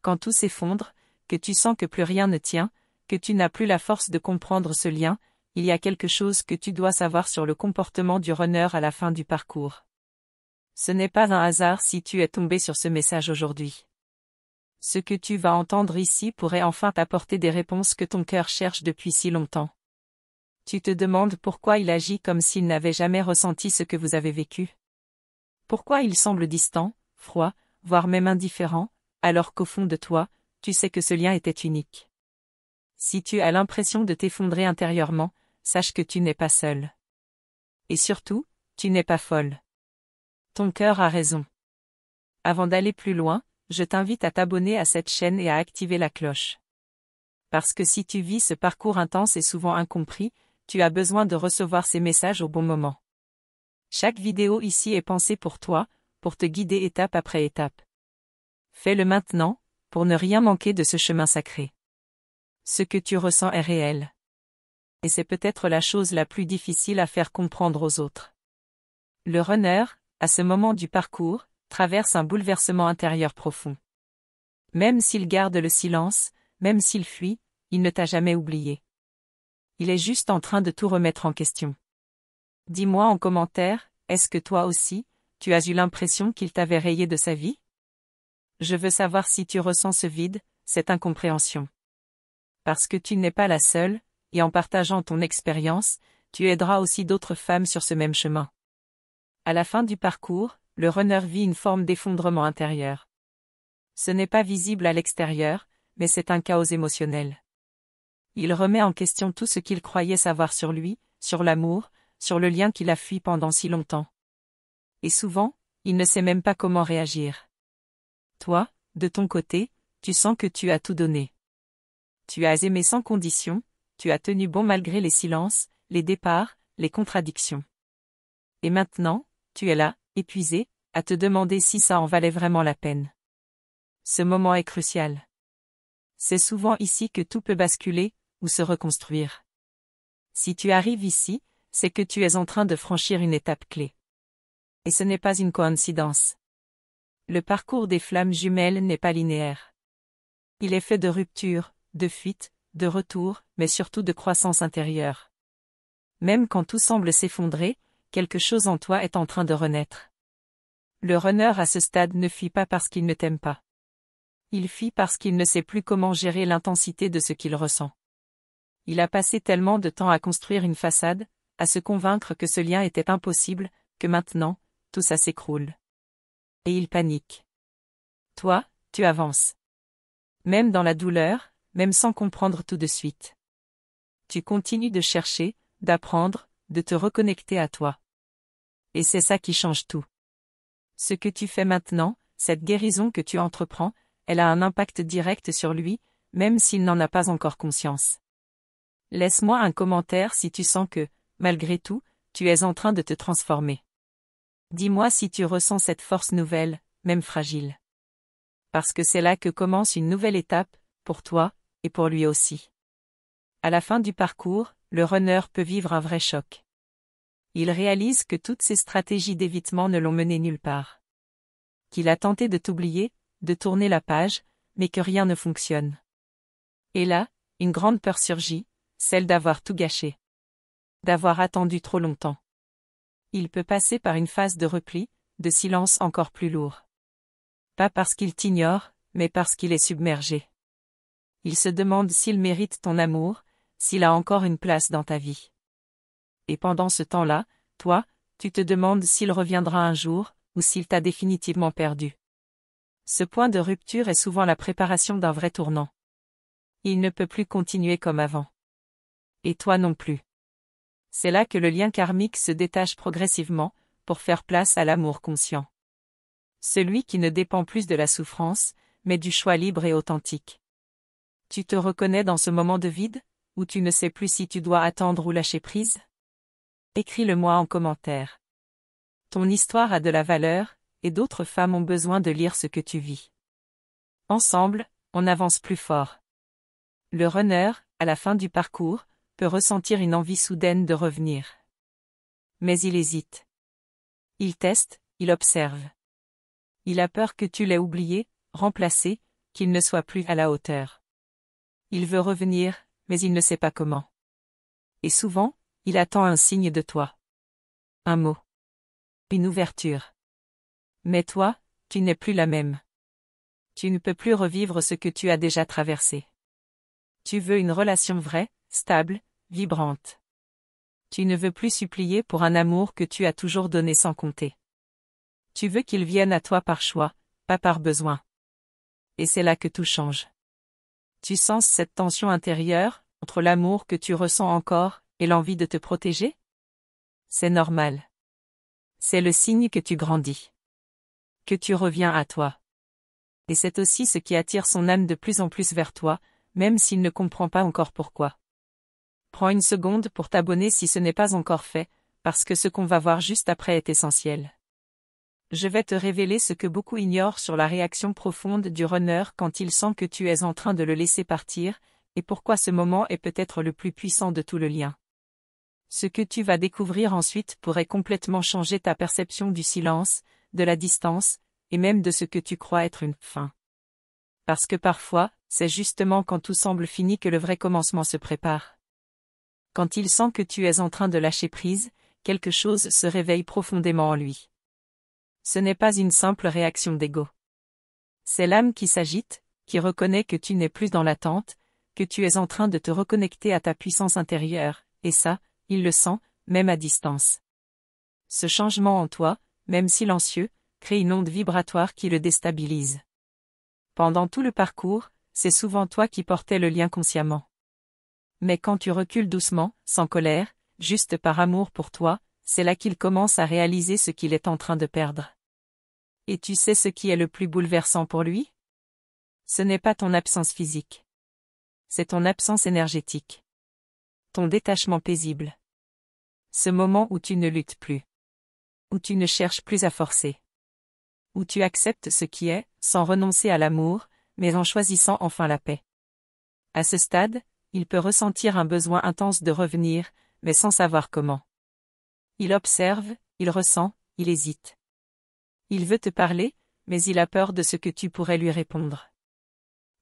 quand tout s'effondre, que tu sens que plus rien ne tient, que tu n'as plus la force de comprendre ce lien, il y a quelque chose que tu dois savoir sur le comportement du runner à la fin du parcours. Ce n'est pas un hasard si tu es tombé sur ce message aujourd'hui. Ce que tu vas entendre ici pourrait enfin t'apporter des réponses que ton cœur cherche depuis si longtemps. Tu te demandes pourquoi il agit comme s'il n'avait jamais ressenti ce que vous avez vécu. Pourquoi il semble distant, froid, voire même indifférent, alors qu'au fond de toi, tu sais que ce lien était unique. Si tu as l'impression de t'effondrer intérieurement, sache que tu n'es pas seul. Et surtout, tu n'es pas folle. Ton cœur a raison. Avant d'aller plus loin, je t'invite à t'abonner à cette chaîne et à activer la cloche. Parce que si tu vis ce parcours intense et souvent incompris, tu as besoin de recevoir ces messages au bon moment. Chaque vidéo ici est pensée pour toi, pour te guider étape après étape. Fais-le maintenant, pour ne rien manquer de ce chemin sacré. Ce que tu ressens est réel. Et c'est peut-être la chose la plus difficile à faire comprendre aux autres. Le runner, à ce moment du parcours, traverse un bouleversement intérieur profond. Même s'il garde le silence, même s'il fuit, il ne t'a jamais oublié. Il est juste en train de tout remettre en question. Dis-moi en commentaire, est-ce que toi aussi, tu as eu l'impression qu'il t'avait rayé de sa vie? Je veux savoir si tu ressens ce vide, cette incompréhension. Parce que tu n'es pas la seule, et en partageant ton expérience, tu aideras aussi d'autres femmes sur ce même chemin. À la fin du parcours, le runner vit une forme d'effondrement intérieur. Ce n'est pas visible à l'extérieur, mais c'est un chaos émotionnel. Il remet en question tout ce qu'il croyait savoir sur lui, sur l'amour, sur le lien qu'il a fui pendant si longtemps. Et souvent, il ne sait même pas comment réagir. Toi, de ton côté, tu sens que tu as tout donné. Tu as aimé sans condition, tu as tenu bon malgré les silences, les départs, les contradictions. Et maintenant, tu es là, épuisé, à te demander si ça en valait vraiment la peine. Ce moment est crucial. C'est souvent ici que tout peut basculer, ou se reconstruire. Si tu arrives ici, c'est que tu es en train de franchir une étape clé. Et ce n'est pas une coïncidence. Le parcours des flammes jumelles n'est pas linéaire. Il est fait de ruptures, de fuites, de retours, mais surtout de croissance intérieure. Même quand tout semble s'effondrer, quelque chose en toi est en train de renaître. Le runner à ce stade ne fuit pas parce qu'il ne t'aime pas. Il fuit parce qu'il ne sait plus comment gérer l'intensité de ce qu'il ressent. Il a passé tellement de temps à construire une façade, à se convaincre que ce lien était impossible, que maintenant, tout ça s'écroule. Et il panique. Toi, tu avances. Même dans la douleur, même sans comprendre tout de suite. Tu continues de chercher, d'apprendre, de te reconnecter à toi. Et c'est ça qui change tout. Ce que tu fais maintenant, cette guérison que tu entreprends, elle a un impact direct sur lui, même s'il n'en a pas encore conscience. Laisse-moi un commentaire si tu sens que, malgré tout, tu es en train de te transformer. Dis-moi si tu ressens cette force nouvelle, même fragile. Parce que c'est là que commence une nouvelle étape, pour toi, et pour lui aussi. À la fin du parcours, le runner peut vivre un vrai choc. Il réalise que toutes ses stratégies d'évitement ne l'ont mené nulle part. Qu'il a tenté de t'oublier, de tourner la page, mais que rien ne fonctionne. Et là, une grande peur surgit, celle d'avoir tout gâché. D'avoir attendu trop longtemps. Il peut passer par une phase de repli, de silence encore plus lourd. Pas parce qu'il t'ignore, mais parce qu'il est submergé. Il se demande s'il mérite ton amour, s'il a encore une place dans ta vie. Et pendant ce temps-là, toi, tu te demandes s'il reviendra un jour, ou s'il t'a définitivement perdu. Ce point de rupture est souvent la préparation d'un vrai tournant. Il ne peut plus continuer comme avant. Et toi non plus. C'est là que le lien karmique se détache progressivement, pour faire place à l'amour conscient. Celui qui ne dépend plus de la souffrance, mais du choix libre et authentique. Tu te reconnais dans ce moment de vide, où tu ne sais plus si tu dois attendre ou lâcher prise? Écris-le-moi en commentaire. Ton histoire a de la valeur, et d'autres femmes ont besoin de lire ce que tu vis. Ensemble, on avance plus fort. Le runner, à la fin du parcours, peut ressentir une envie soudaine de revenir. Mais il hésite. Il teste, il observe. Il a peur que tu l'aies oublié, remplacé, qu'il ne soit plus à la hauteur. Il veut revenir, mais il ne sait pas comment. Et souvent, il attend un signe de toi. Un mot. Une ouverture. Mais toi, tu n'es plus la même. Tu ne peux plus revivre ce que tu as déjà traversé. Tu veux une relation vraie, stable, vibrante. Tu ne veux plus supplier pour un amour que tu as toujours donné sans compter. Tu veux qu'il vienne à toi par choix, pas par besoin. Et c'est là que tout change. Tu sens cette tension intérieure, entre l'amour que tu ressens encore, et l'envie de te protéger? C'est normal. C'est le signe que tu grandis. Que tu reviens à toi. Et c'est aussi ce qui attire son âme de plus en plus vers toi, même s'il ne comprend pas encore pourquoi. Prends une seconde pour t'abonner si ce n'est pas encore fait, parce que ce qu'on va voir juste après est essentiel. Je vais te révéler ce que beaucoup ignorent sur la réaction profonde du runner quand il sent que tu es en train de le laisser partir, et pourquoi ce moment est peut-être le plus puissant de tout le lien. Ce que tu vas découvrir ensuite pourrait complètement changer ta perception du silence, de la distance, et même de ce que tu crois être une fin. Parce que parfois, c'est justement quand tout semble fini que le vrai commencement se prépare. Quand il sent que tu es en train de lâcher prise, quelque chose se réveille profondément en lui. Ce n'est pas une simple réaction d'ego. C'est l'âme qui s'agite, qui reconnaît que tu n'es plus dans l'attente, que tu es en train de te reconnecter à ta puissance intérieure, et ça, il le sent, même à distance. Ce changement en toi, même silencieux, crée une onde vibratoire qui le déstabilise. Pendant tout le parcours, c'est souvent toi qui portais le lien consciemment. Mais quand tu recules doucement, sans colère, juste par amour pour toi, c'est là qu'il commence à réaliser ce qu'il est en train de perdre. Et tu sais ce qui est le plus bouleversant pour lui? Ce n'est pas ton absence physique. C'est ton absence énergétique. Ton détachement paisible. Ce moment où tu ne luttes plus. Où tu ne cherches plus à forcer. Où tu acceptes ce qui est, sans renoncer à l'amour, mais en choisissant enfin la paix. À ce stade, il peut ressentir un besoin intense de revenir, mais sans savoir comment. Il observe, il ressent, il hésite. Il veut te parler, mais il a peur de ce que tu pourrais lui répondre.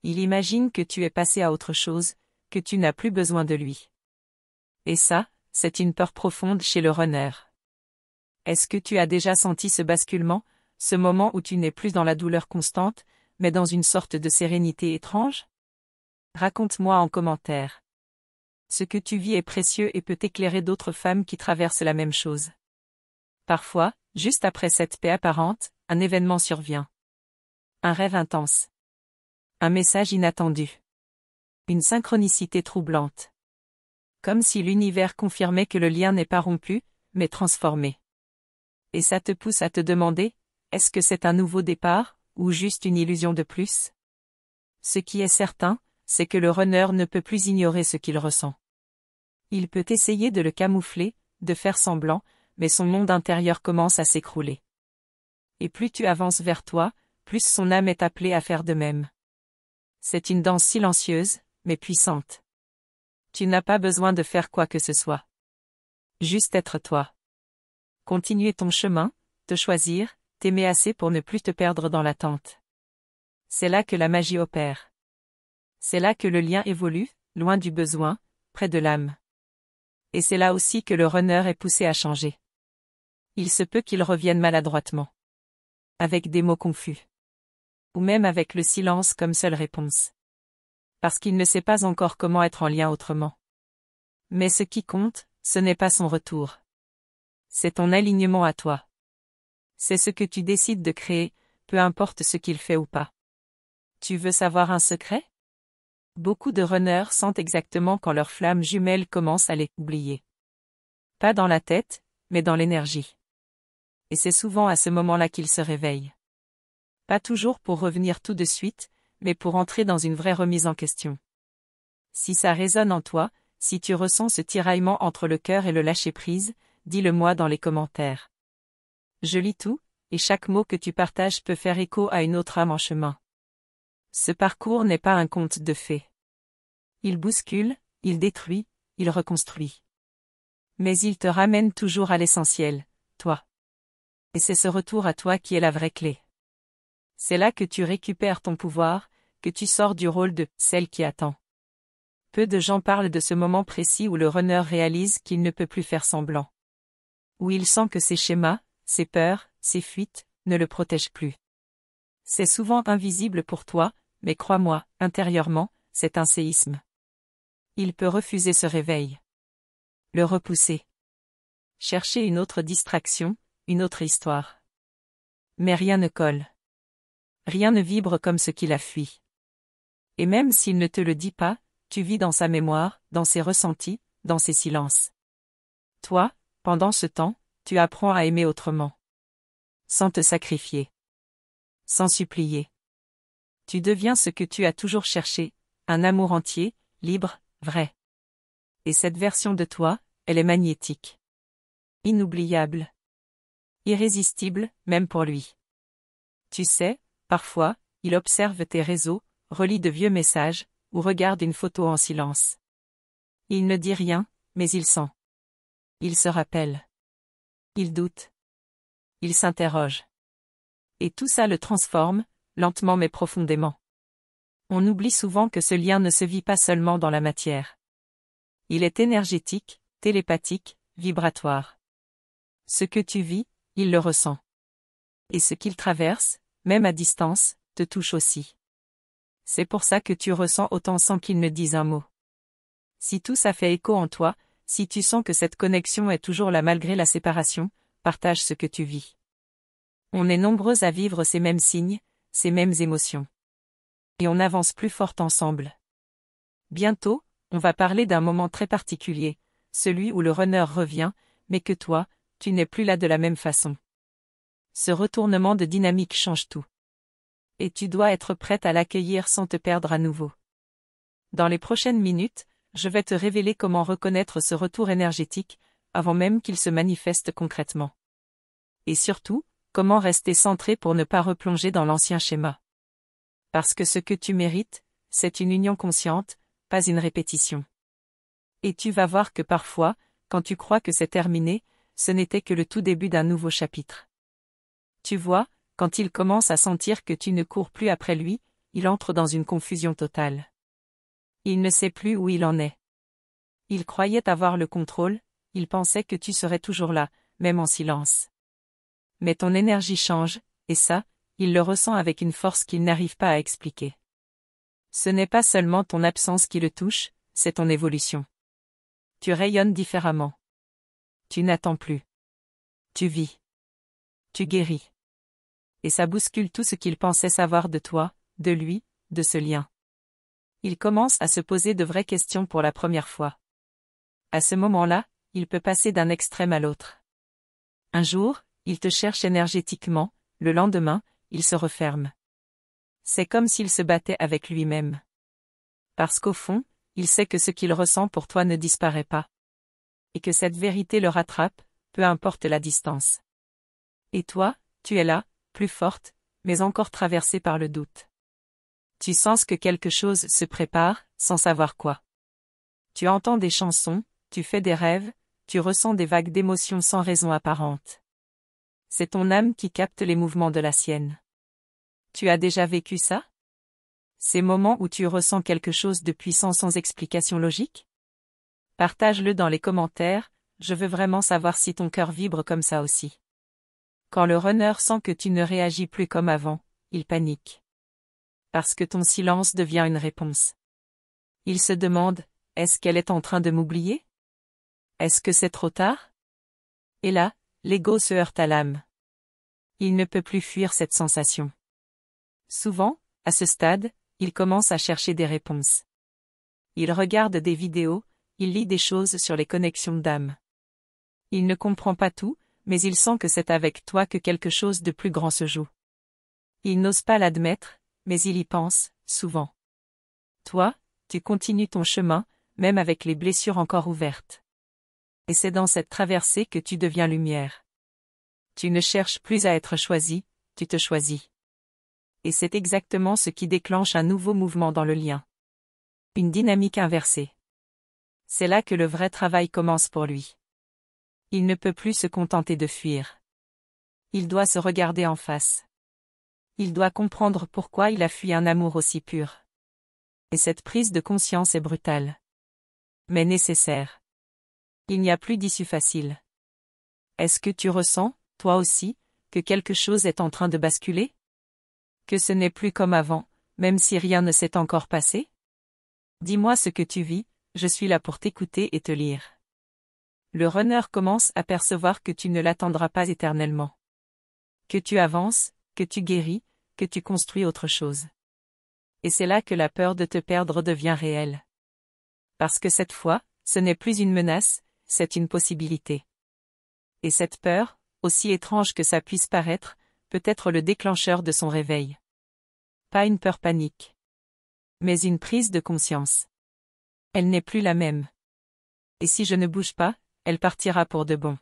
Il imagine que tu es passé à autre chose, que tu n'as plus besoin de lui. Et ça, c'est une peur profonde chez le runner. Est-ce que tu as déjà senti ce basculement, ce moment où tu n'es plus dans la douleur constante, mais dans une sorte de sérénité étrange? Raconte-moi en commentaire. Ce que tu vis est précieux et peut éclairer d'autres femmes qui traversent la même chose. Parfois, juste après cette paix apparente, un événement survient. Un rêve intense. Un message inattendu. Une synchronicité troublante. Comme si l'univers confirmait que le lien n'est pas rompu, mais transformé. Et ça te pousse à te demander, est-ce que c'est un nouveau départ, ou juste une illusion de plus? Ce qui est certain, c'est que le runner ne peut plus ignorer ce qu'il ressent. Il peut essayer de le camoufler, de faire semblant, mais son monde intérieur commence à s'écrouler. Et plus tu avances vers toi, plus son âme est appelée à faire de même. C'est une danse silencieuse, mais puissante. Tu n'as pas besoin de faire quoi que ce soit. Juste être toi. Continuer ton chemin, te choisir, t'aimer assez pour ne plus te perdre dans l'attente. C'est là que la magie opère. C'est là que le lien évolue, loin du besoin, près de l'âme. Et c'est là aussi que le runner est poussé à changer. Il se peut qu'il revienne maladroitement. Avec des mots confus. Ou même avec le silence comme seule réponse. Parce qu'il ne sait pas encore comment être en lien autrement. Mais ce qui compte, ce n'est pas son retour. C'est ton alignement à toi. C'est ce que tu décides de créer, peu importe ce qu'il fait ou pas. Tu veux savoir un secret? Beaucoup de runners sentent exactement quand leur flamme jumelle commence à les oublier. Pas dans la tête, mais dans l'énergie. Et c'est souvent à ce moment-là qu'ils se réveillent. Pas toujours pour revenir tout de suite, mais pour entrer dans une vraie remise en question. Si ça résonne en toi, si tu ressens ce tiraillement entre le cœur et le lâcher-prise, dis-le-moi dans les commentaires. Je lis tout, et chaque mot que tu partages peut faire écho à une autre âme en chemin. Ce parcours n'est pas un conte de fées. Il bouscule, il détruit, il reconstruit. Mais il te ramène toujours à l'essentiel, toi. Et c'est ce retour à toi qui est la vraie clé. C'est là que tu récupères ton pouvoir, que tu sors du rôle de « celle qui attend ». Peu de gens parlent de ce moment précis où le runner réalise qu'il ne peut plus faire semblant. Où il sent que ses schémas, ses peurs, ses fuites, ne le protègent plus. C'est souvent invisible pour toi, mais crois-moi, intérieurement, c'est un séisme. Il peut refuser ce réveil. Le repousser. Chercher une autre distraction, une autre histoire. Mais rien ne colle. Rien ne vibre comme ce qui l'a fui. Et même s'il ne te le dit pas, tu vis dans sa mémoire, dans ses ressentis, dans ses silences. Toi, pendant ce temps, tu apprends à aimer autrement. Sans te sacrifier. Sans supplier. Tu deviens ce que tu as toujours cherché, un amour entier, libre, vrai. Et cette version de toi, elle est magnétique. Inoubliable. Irrésistible, même pour lui. Tu sais, parfois, il observe tes réseaux, relit de vieux messages, ou regarde une photo en silence. Il ne dit rien, mais il sent. Il se rappelle. Il doute. Il s'interroge. Et tout ça le transforme, lentement mais profondément. On oublie souvent que ce lien ne se vit pas seulement dans la matière. Il est énergétique, télépathique, vibratoire. Ce que tu vis, il le ressent. Et ce qu'il traverse, même à distance, te touche aussi. C'est pour ça que tu ressens autant sans qu'il ne dise un mot. Si tout ça fait écho en toi, si tu sens que cette connexion est toujours là malgré la séparation, partage ce que tu vis. On est nombreux à vivre ces mêmes signes, ces mêmes émotions. Et on avance plus fort ensemble. Bientôt, on va parler d'un moment très particulier, celui où le runner revient, mais que toi, tu n'es plus là de la même façon. Ce retournement de dynamique change tout. Et tu dois être prête à l'accueillir sans te perdre à nouveau. Dans les prochaines minutes, je vais te révéler comment reconnaître ce retour énergétique, avant même qu'il se manifeste concrètement. Et surtout, comment rester centré pour ne pas replonger dans l'ancien schéma. Parce que ce que tu mérites, c'est une union consciente, pas une répétition. Et tu vas voir que parfois, quand tu crois que c'est terminé, ce n'était que le tout début d'un nouveau chapitre. Tu vois, quand il commence à sentir que tu ne cours plus après lui, il entre dans une confusion totale. Il ne sait plus où il en est. Il croyait avoir le contrôle, il pensait que tu serais toujours là, même en silence. Mais ton énergie change, et ça, il le ressent avec une force qu'il n'arrive pas à expliquer. Ce n'est pas seulement ton absence qui le touche, c'est ton évolution. Tu rayonnes différemment. Tu n'attends plus. Tu vis. Tu guéris. Et ça bouscule tout ce qu'il pensait savoir de toi, de lui, de ce lien. Il commence à se poser de vraies questions pour la première fois. À ce moment-là, il peut passer d'un extrême à l'autre. Un jour, il te cherche énergétiquement, le lendemain, il se referme. C'est comme s'il se battait avec lui-même. Parce qu'au fond, il sait que ce qu'il ressent pour toi ne disparaît pas. Et que cette vérité le rattrape, peu importe la distance. Et toi, tu es là, plus forte, mais encore traversée par le doute. Tu sens que quelque chose se prépare, sans savoir quoi. Tu entends des chansons, tu fais des rêves, tu ressens des vagues d'émotions sans raison apparente. C'est ton âme qui capte les mouvements de la sienne. Tu as déjà vécu ça? Ces moments où tu ressens quelque chose de puissant sans explication logique? Partage-le dans les commentaires, je veux vraiment savoir si ton cœur vibre comme ça aussi. Quand le runner sent que tu ne réagis plus comme avant, il panique. Parce que ton silence devient une réponse. Il se demande, est-ce qu'elle est en train de m'oublier? Est-ce que c'est trop tard? Et là, l'ego se heurte à l'âme. Il ne peut plus fuir cette sensation. Souvent, à ce stade, il commence à chercher des réponses. Il regarde des vidéos, il lit des choses sur les connexions d'âme. Il ne comprend pas tout, mais il sent que c'est avec toi que quelque chose de plus grand se joue. Il n'ose pas l'admettre, mais il y pense, souvent. Toi, tu continues ton chemin, même avec les blessures encore ouvertes. Et c'est dans cette traversée que tu deviens lumière. Tu ne cherches plus à être choisi, tu te choisis. Et c'est exactement ce qui déclenche un nouveau mouvement dans le lien. Une dynamique inversée. C'est là que le vrai travail commence pour lui. Il ne peut plus se contenter de fuir. Il doit se regarder en face. Il doit comprendre pourquoi il a fui un amour aussi pur. Et cette prise de conscience est brutale. Mais nécessaire. Il n'y a plus d'issue facile. Est-ce que tu ressens, toi aussi, que quelque chose est en train de basculer? Que ce n'est plus comme avant, même si rien ne s'est encore passé? Dis-moi ce que tu vis, je suis là pour t'écouter et te lire. Le runner commence à percevoir que tu ne l'attendras pas éternellement. Que tu avances, que tu guéris, que tu construis autre chose. Et c'est là que la peur de te perdre devient réelle. Parce que cette fois, ce n'est plus une menace, c'est une possibilité. Et cette peur, aussi étrange que ça puisse paraître, peut être le déclencheur de son réveil. Pas une peur panique. Mais une prise de conscience. Elle n'est plus la même. Et si je ne bouge pas, elle partira pour de bon.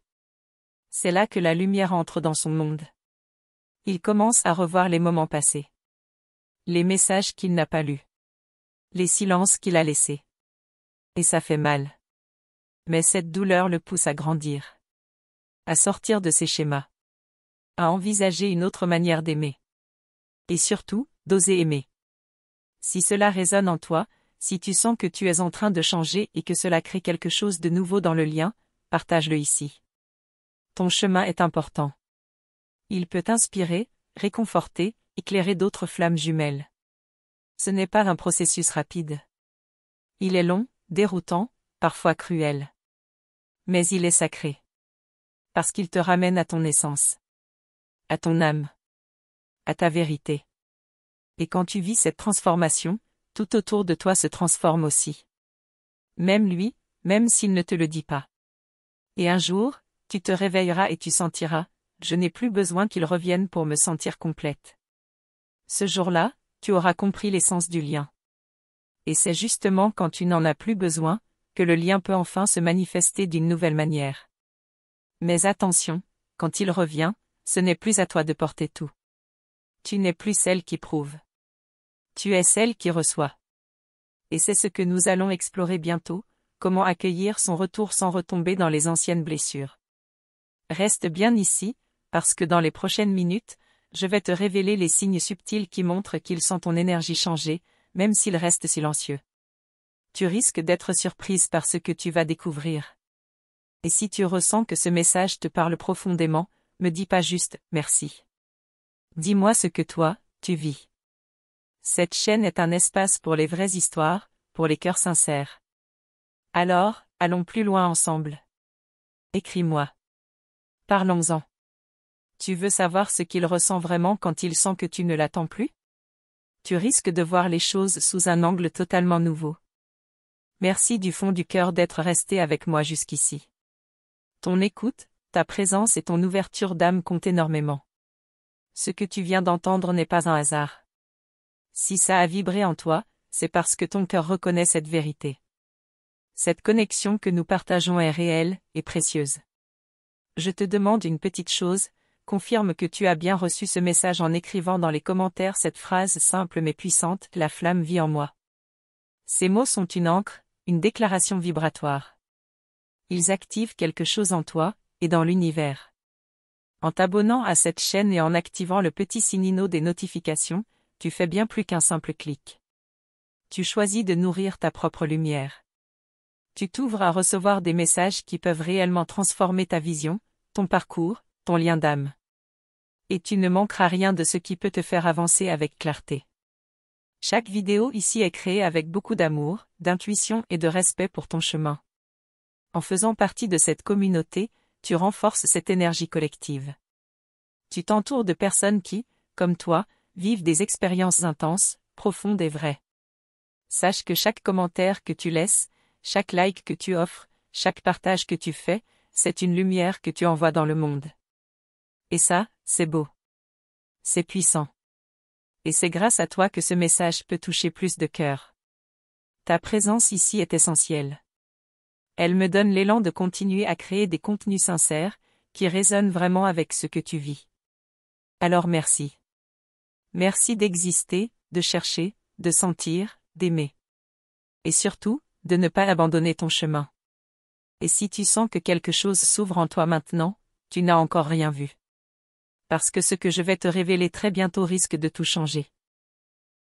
C'est là que la lumière entre dans son monde. Il commence à revoir les moments passés. Les messages qu'il n'a pas lus. Les silences qu'il a laissés. Et ça fait mal. Mais cette douleur le pousse à grandir. À sortir de ses schémas. À envisager une autre manière d'aimer. Et surtout, d'oser aimer. Si cela résonne en toi, si tu sens que tu es en train de changer et que cela crée quelque chose de nouveau dans le lien, partage-le ici. Ton chemin est important. Il peut inspirer, réconforter, éclairer d'autres flammes jumelles. Ce n'est pas un processus rapide. Il est long, déroutant, parfois cruel. Mais il est sacré. Parce qu'il te ramène à ton essence. À ton âme. À ta vérité. Et quand tu vis cette transformation, tout autour de toi se transforme aussi. Même lui, même s'il ne te le dit pas. Et un jour, tu te réveilleras et tu sentiras, je n'ai plus besoin qu'il revienne pour me sentir complète. Ce jour-là, tu auras compris l'essence du lien. Et c'est justement quand tu n'en as plus besoin, que le lien peut enfin se manifester d'une nouvelle manière. Mais attention, quand il revient, ce n'est plus à toi de porter tout. Tu n'es plus celle qui prouve. Tu es celle qui reçoit. Et c'est ce que nous allons explorer bientôt, comment accueillir son retour sans retomber dans les anciennes blessures. Reste bien ici, parce que dans les prochaines minutes, je vais te révéler les signes subtils qui montrent qu'il sent ton énergie changer, même s'il reste silencieux. Tu risques d'être surprise par ce que tu vas découvrir. Et si tu ressens que ce message te parle profondément, me dis pas juste « merci ». Dis-moi ce que toi, tu vis. Cette chaîne est un espace pour les vraies histoires, pour les cœurs sincères. Alors, allons plus loin ensemble. Écris-moi. Parlons-en. Tu veux savoir ce qu'il ressent vraiment quand il sent que tu ne l'attends plus? Tu risques de voir les choses sous un angle totalement nouveau. Merci du fond du cœur d'être resté avec moi jusqu'ici. Ton écoute, ta présence et ton ouverture d'âme comptent énormément. Ce que tu viens d'entendre n'est pas un hasard. Si ça a vibré en toi, c'est parce que ton cœur reconnaît cette vérité. Cette connexion que nous partageons est réelle et précieuse. Je te demande une petite chose, confirme que tu as bien reçu ce message en écrivant dans les commentaires cette phrase simple mais puissante, la flamme vit en moi. Ces mots sont une encre, une déclaration vibratoire. Ils activent quelque chose en toi, et dans l'univers. En t'abonnant à cette chaîne et en activant le petit signino des notifications, tu fais bien plus qu'un simple clic. Tu choisis de nourrir ta propre lumière. Tu t'ouvres à recevoir des messages qui peuvent réellement transformer ta vision, ton parcours, ton lien d'âme. Et tu ne manqueras rien de ce qui peut te faire avancer avec clarté. Chaque vidéo ici est créée avec beaucoup d'amour, d'intuition et de respect pour ton chemin. En faisant partie de cette communauté, tu renforces cette énergie collective. Tu t'entoures de personnes qui, comme toi, vivent des expériences intenses, profondes et vraies. Sache que chaque commentaire que tu laisses, chaque like que tu offres, chaque partage que tu fais, c'est une lumière que tu envoies dans le monde. Et ça, c'est beau. C'est puissant. Et c'est grâce à toi que ce message peut toucher plus de cœurs. Ta présence ici est essentielle. Elle me donne l'élan de continuer à créer des contenus sincères, qui résonnent vraiment avec ce que tu vis. Alors merci. Merci d'exister, de chercher, de sentir, d'aimer. Et surtout, de ne pas abandonner ton chemin. Et si tu sens que quelque chose s'ouvre en toi maintenant, tu n'as encore rien vu. parce que ce que je vais te révéler très bientôt risque de tout changer.